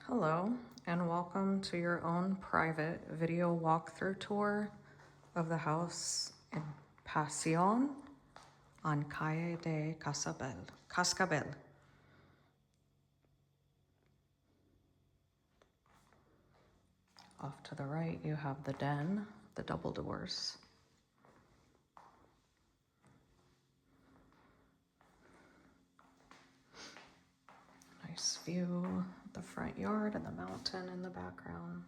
Hello, and welcome to your own private video walkthrough tour of the house in Pasión on Calle de Cascabel. Off to the right, you have the den, the double doors. Nice view of the front yard and the mountain in the background.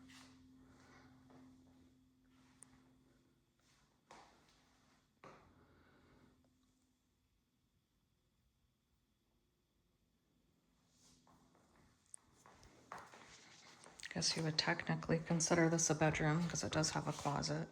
Guess you would technically consider this a bedroom because it does have a closet.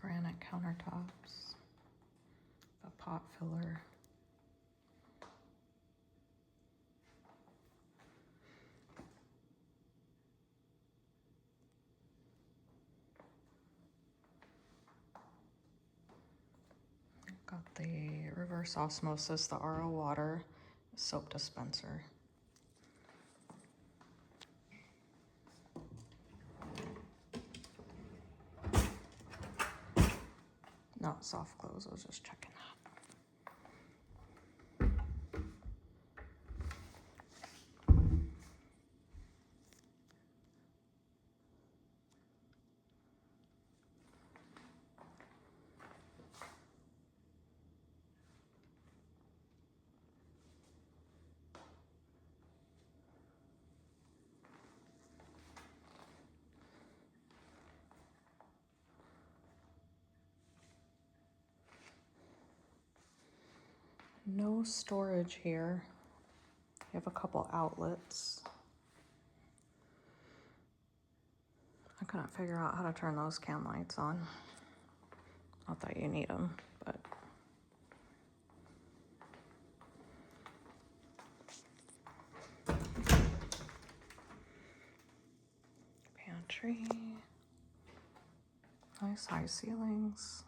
Granite countertops, a pot filler. Got the reverse osmosis, the RO water, soap dispenser. Not soft close, I was just checking that. No storage here. You have a couple outlets. I couldn't figure out how to turn those can lights on. Not that you need them, but. Pantry. Nice high ceilings.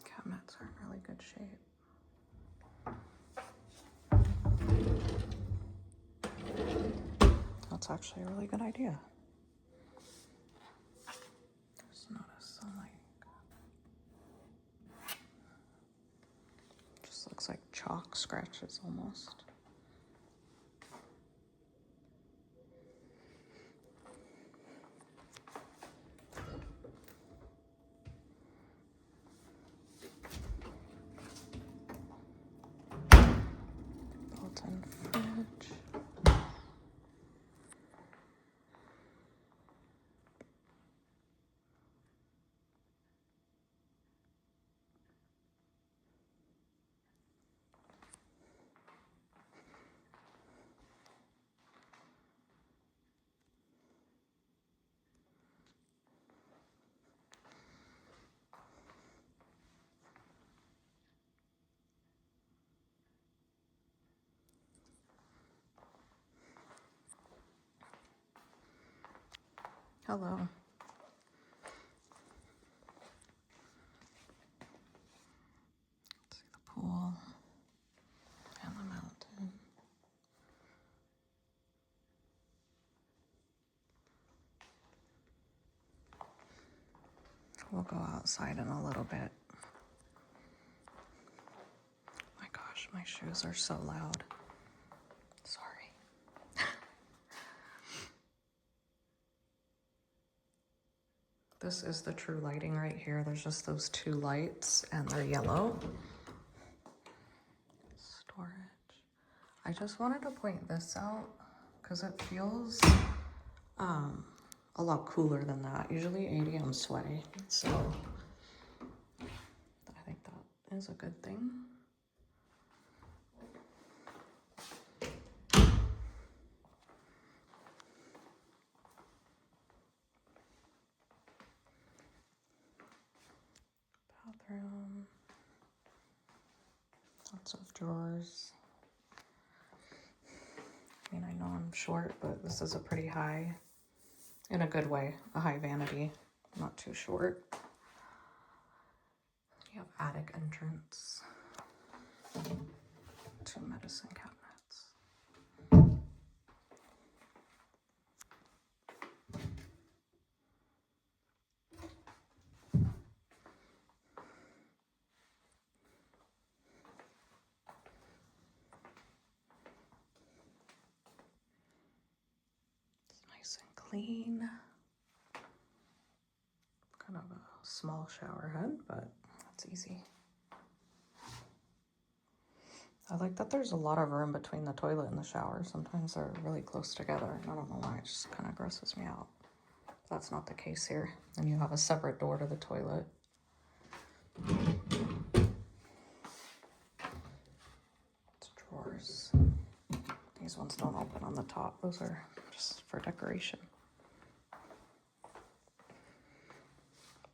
Cabinets are in really good shape. That's actually a really good idea. Just noticed some just looks like chalk scratches almost. Built-in fridge. Hello. Let's see the pool and the mountain. We'll go outside in a little bit. My gosh, my shoes are so loud. Sorry. This is the true lighting right here. There's just those two lights and they're yellow. Storage. I just wanted to point this out because it feels a lot cooler than that. Usually 80, I'm sweaty. So I think that is a good thing. Bathroom. Lots of drawers. I mean, I know I'm short, but this is a pretty high, in a good way, a high vanity, not too short. You have attic entrance, 2 medicine cabinets. Nice and clean. Kind of a small shower head, but that's easy. I like that there's a lot of room between the toilet and the shower. Sometimes they're really close together. I don't know why, it just kind of grosses me out. That's not the case here. And you have a separate door to the toilet. It's drawers. These ones don't open on the top. Those are just for decoration.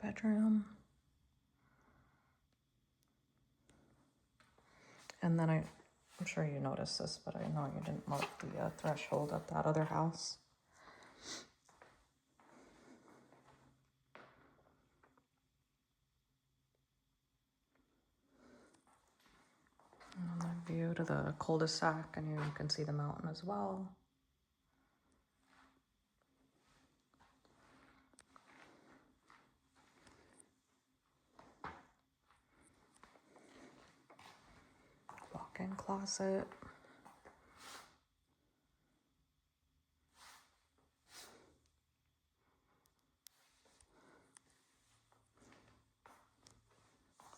Bedroom. And then I'm sure you noticed this, but I know you didn't mark the threshold of that other house. And then view to the cul-de-sac, and you can see the mountain as well. Walk-in closet.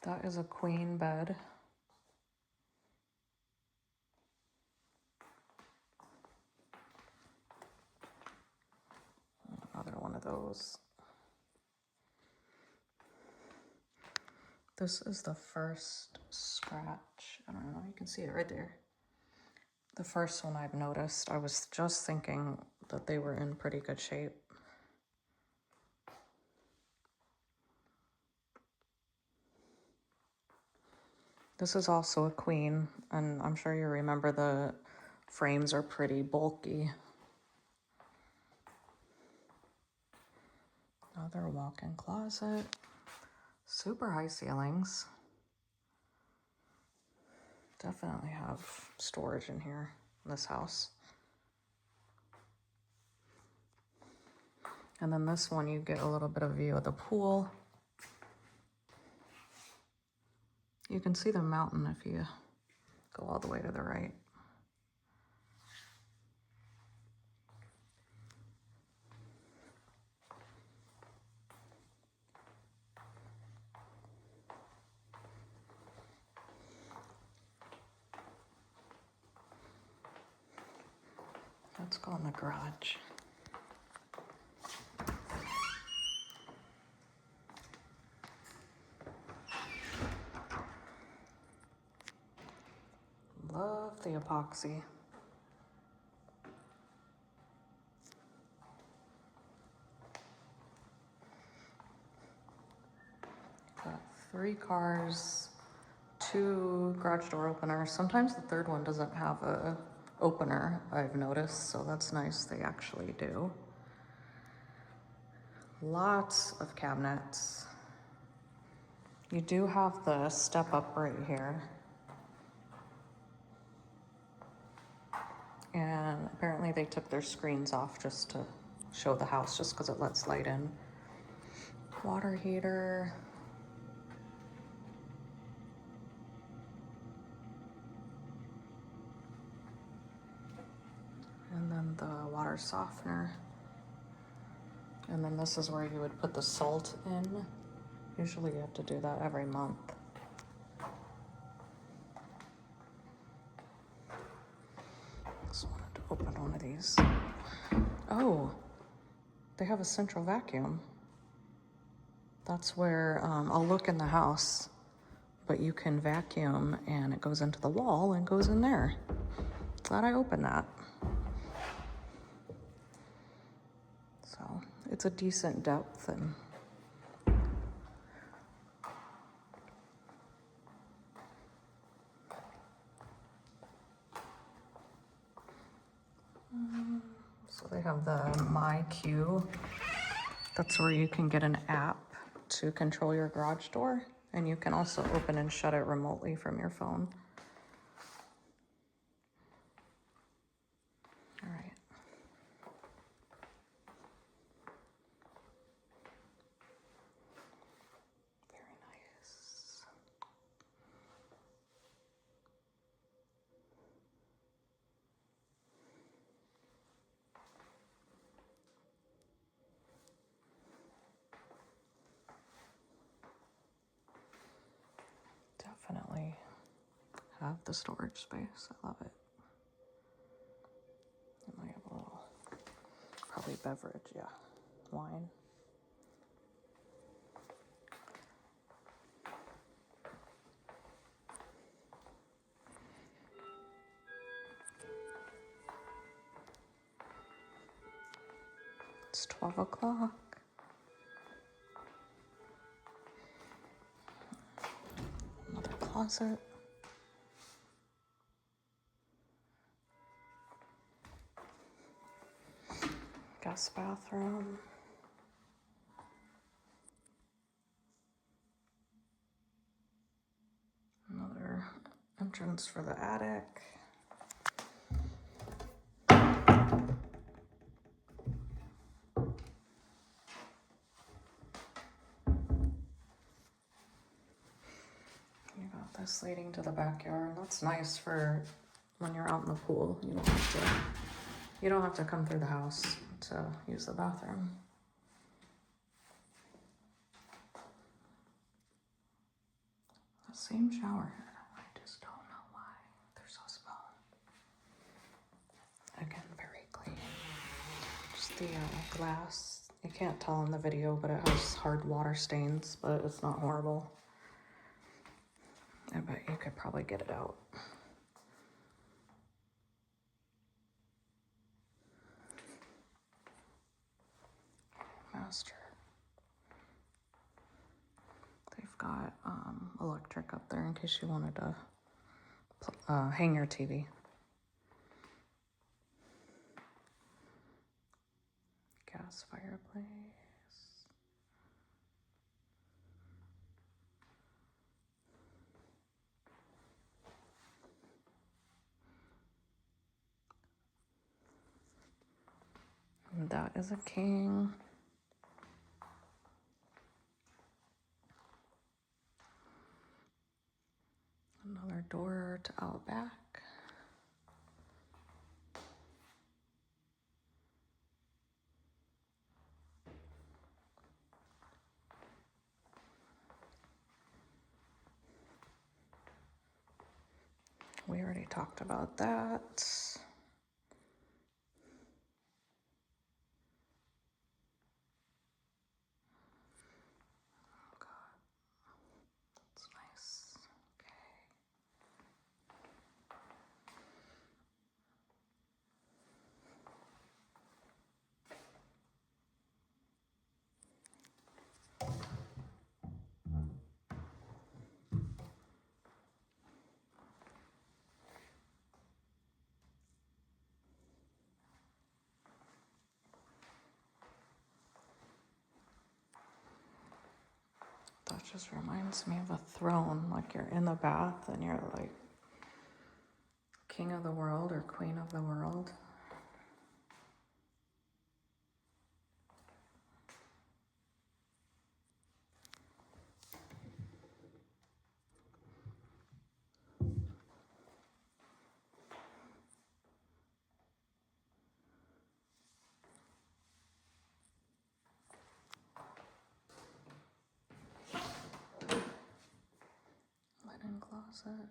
That is a queen bed. Another one of those. This is the first scratch. I don't know, you can see it right there. The first one I've noticed. I was just thinking that they were in pretty good shape. This is also a queen, and I'm sure you remember the frames are pretty bulky. Another walk-in closet. Super high ceilings. Definitely have storage in here, in this house. And then this one, you get a little bit of view of the pool. You can see the mountain if you go all the way to the right. Let's go in the garage. Love the epoxy. Got 3 cars, 2 garage door openers. Sometimes the third one doesn't have a opener, I've noticed, so that's nice they actually do. Lots of cabinets. You do have the step up right here. And apparently they took their screens off just to show the house, just because it lets light in. Water heater. And then the water softener. And then this is where you would put the salt in. Usually you have to do that every month. Just wanted to open one of these. Oh, they have a central vacuum. That's where I'll look in the house, but you can vacuum and it goes into the wall and goes in there. Glad I opened that. So it's a decent depth and so they have the My Queue. That's where you can get an app to control your garage door, and you can also open and shut it remotely from your phone. All right. Very nice. Definitely have the storage space. I love it. And I have a little, probably beverage, yeah, wine. It's 12 o'clock. Another closet. Guest bathroom. Another entrance for the attic. You got this leading to the backyard. That's nice for when you're out in the pool. You don't have to come through the house to use the bathroom. The same shower head. I just don't know why they're so small. Again, very clean. Just the glass. You can't tell in the video, but it has hard water stains, but it's not horrible. I bet you could probably get it out. Master. They've got electric up there in case you wanted to hang your TV. Gas fireplace. And that is a king. Another door to out back. We already talked about that. Oh God, that's nice. Okay. just reminds me of a throne, like you're in the bath and you're like king of the world or queen of the world. Linen closet.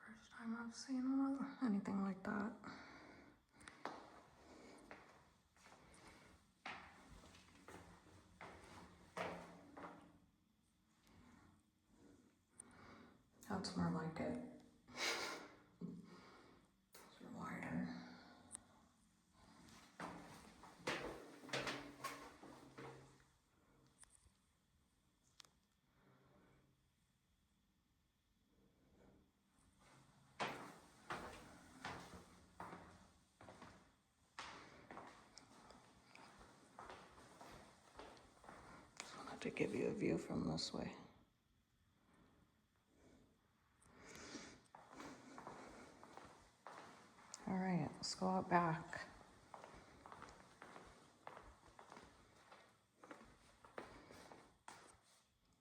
First time I've seen anything like that. That's more like it. It's wider. Just wanted to give you a view from this way. All right, let's go out back.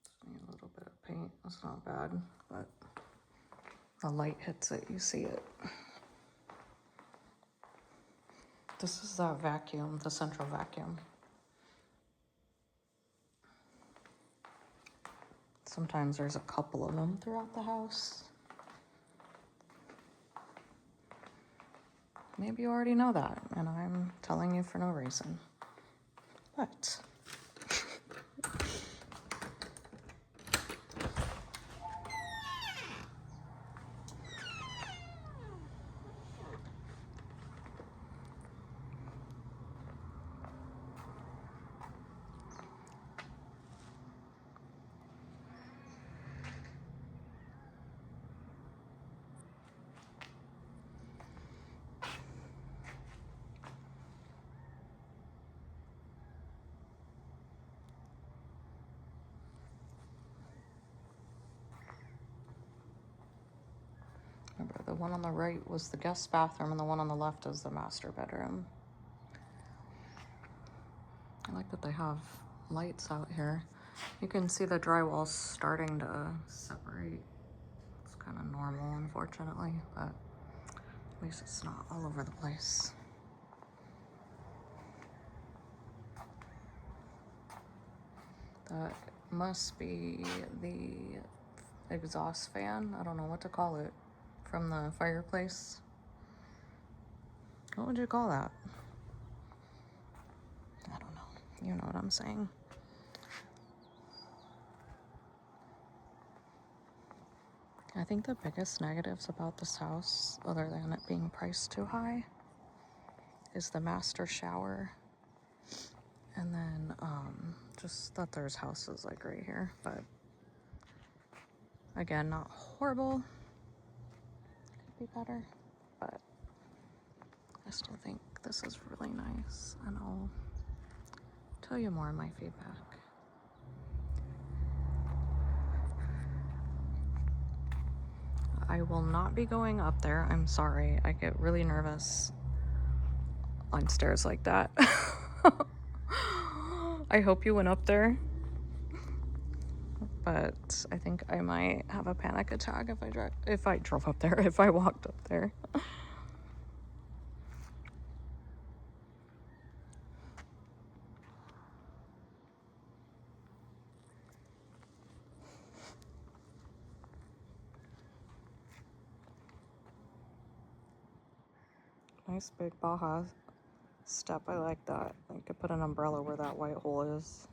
Just need a little bit of paint. That's not bad, but the light hits it, you see it. This is that vacuum, the central vacuum. Sometimes there's a couple of them throughout the house. Maybe you already know that, and I'm telling you for no reason. But remember, the one on the right was the guest bathroom, and the one on the left is the master bedroom. I like that they have lights out here. You can see the drywall starting to separate. It's kind of normal, unfortunately, but at least it's not all over the place. That must be the exhaust fan. I don't know what to call it. From the fireplace. What would you call that? I don't know. You know what I'm saying. I think the biggest negatives about this house, other than it being priced too high, is the master shower. And then just that there's houses like right here. But again, not horrible. Be better, but I still think this is really nice, and I'll tell you more in my feedback. I will not be going up there. I'm sorry. I get really nervous on stairs like that. I hope you went up there, but I think I might have a panic attack if I drove up there, if I walked up there. Nice big Baja step. I like that. You could put an umbrella where that white hole is.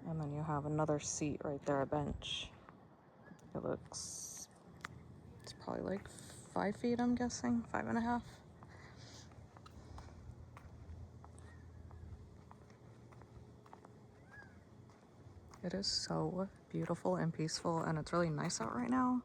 And then you have another seat right there, a bench. It's probably like 5 feet, I'm guessing, 5.5. It is so beautiful and peaceful, and it's really nice out right now.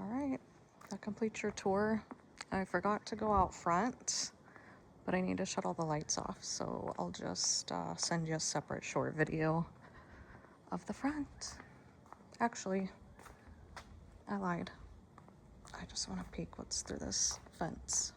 All right, that completes your tour. I forgot to go out front, but I need to shut all the lights off, so I'll just send you a separate short video of the front. Actually, I lied. I just want to peek what's through this fence.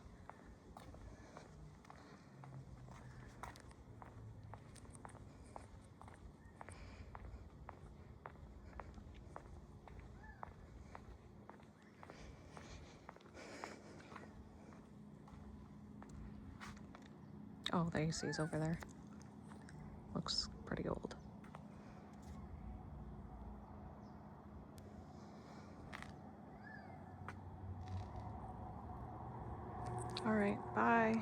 Oh, the AC is over there. Looks pretty old. All right, bye.